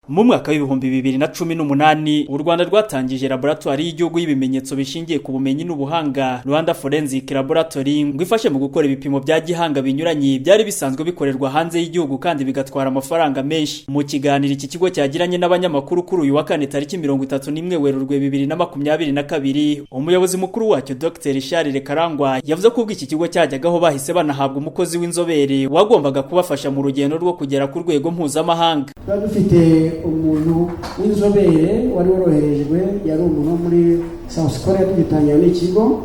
Mu mwaka w'ibihumbi 2018 u Rwanda rwatangije laboratoire y'igihugu y'ibimenyetso bishingiye ku bumenyi n'ubuhanga Rwanda Forensic Laboratory ngo ifashe mu gukora ibipimo bya gihanga binyuranye byari bisanzwe bikorerwa hanze y'igihugu kandi bigatwara amafaranga menshi. Mu kiganiro iki kigo cyagiranye n'abanyamakuru kuri uyu wa kane tariki 31 Werurwe 2022, umuyobozi mukuru wacyo Dr Charles Karangwa yavuze ko ubwo iki kigo cyajyagaho bahise banahabwa umukozi w'inzobere wagombaga kubafasha mu rugendo rwo kugera ku rwego mpuzamahanga. Dufite umuntu w'inzobere wari woroherejwe, yari umuntu muri South Korea, tugitangira n'ikigo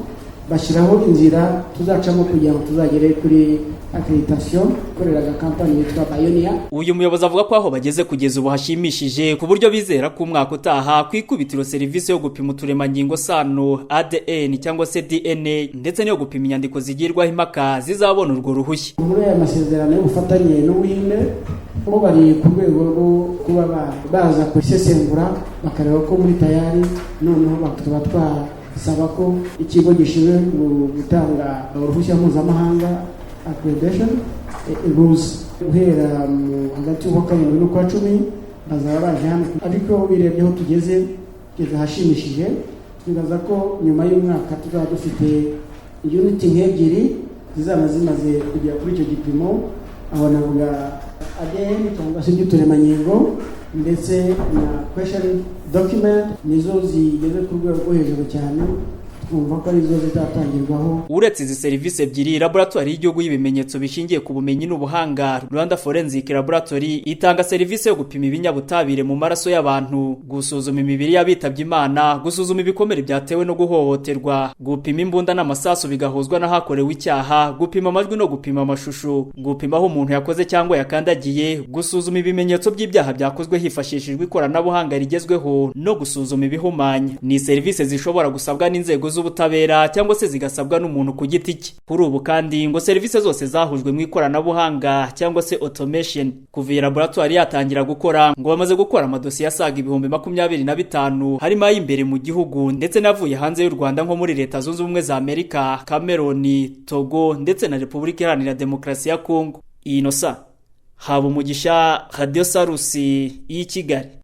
bashyiraho inzira tuzacamo kugira ngo tuzagere kuri accreditation ikoreraga company yitwa Pioneer. Uyu muyobozi avuga ko aho bageze kugeza ubu hashimishije ku buryo bizera ko umwaka utaha kwikubitiro serivisi yo gupima uturemangingo sano ADN cyangwa se DNA ndetse no gupima inyandiko zigirwaho impaka zizabona urwo ruhushya. Muri aya masezerano y'ubufatanye n'ubuhinde bo bari ku rwego rwo kuba baza kwisesengura bakareba ko muri tayari noneho bakaba twasaba ko ikigo gishinzwe gutanga uruhushya mpuzamahanga accreditation rules guhera hagati y'uwa karindwi n'ukwa cumi bazaba baje hano, ariko birebye aho tugeze hashimishije. Twibaza ko nyuma y'umwaka tuzaba dufite unit nk'ebyiri zizaba zimaze kugera kuri icyo gipimo, aho navuga ADN cyangwa se iby'uturemangingo ndetse na question document, nizo zigeze ku rwego rwo hejuru cyane, twumva ko arizo zizatangirwaho. Uretse izi serivisi ebyiri, laboratoire y'igihugu y'ibimenyetso bishingiye ku bumenyi n'ubuhanga Rwanda Forensic Laboratory itanga serivisi yo gupima ibinyabutabire mu maraso y'abantu, gusuzuma imibiri y'abitabye Imana, gusuzuma ibikomere byatewe no guhohoterwa, gupima imbunda n'amasasu bigahuzwa n'ahakorewe icyaha, gupima amajwi no gupima amashusho, gupima aho umuntu yakoze cyangwa yakandagiye, gusuzuma ibimenyetso by'ibyaha byakozwe hifashishijwe ikoranabuhanga rigezweho no gusuzuma ibihumanya. Ni serivisi zishobora gusabwa n'inzego z'ubutabera cyangwa se zigasabwa n'umuntu ku giti cye. Kuri ubu kandi ngo serivisi zose zahujwe mu ikoranabuhanga cyangwa se automation. Kuva laboratoire yatangira gukora ngo bamaze gukora amadosiye asaga 25,000 harimo ay'imbere mu gihugu ndetse navuye hanze y'u Rwanda nko muri Leta Zunze Ubumwe za Amerika, Cameroon, Togo ndetse na Repubulika Iharanira Demokarasi ya Kongo. Innocent Habumugisha, Radio Salusi y'i Kigali.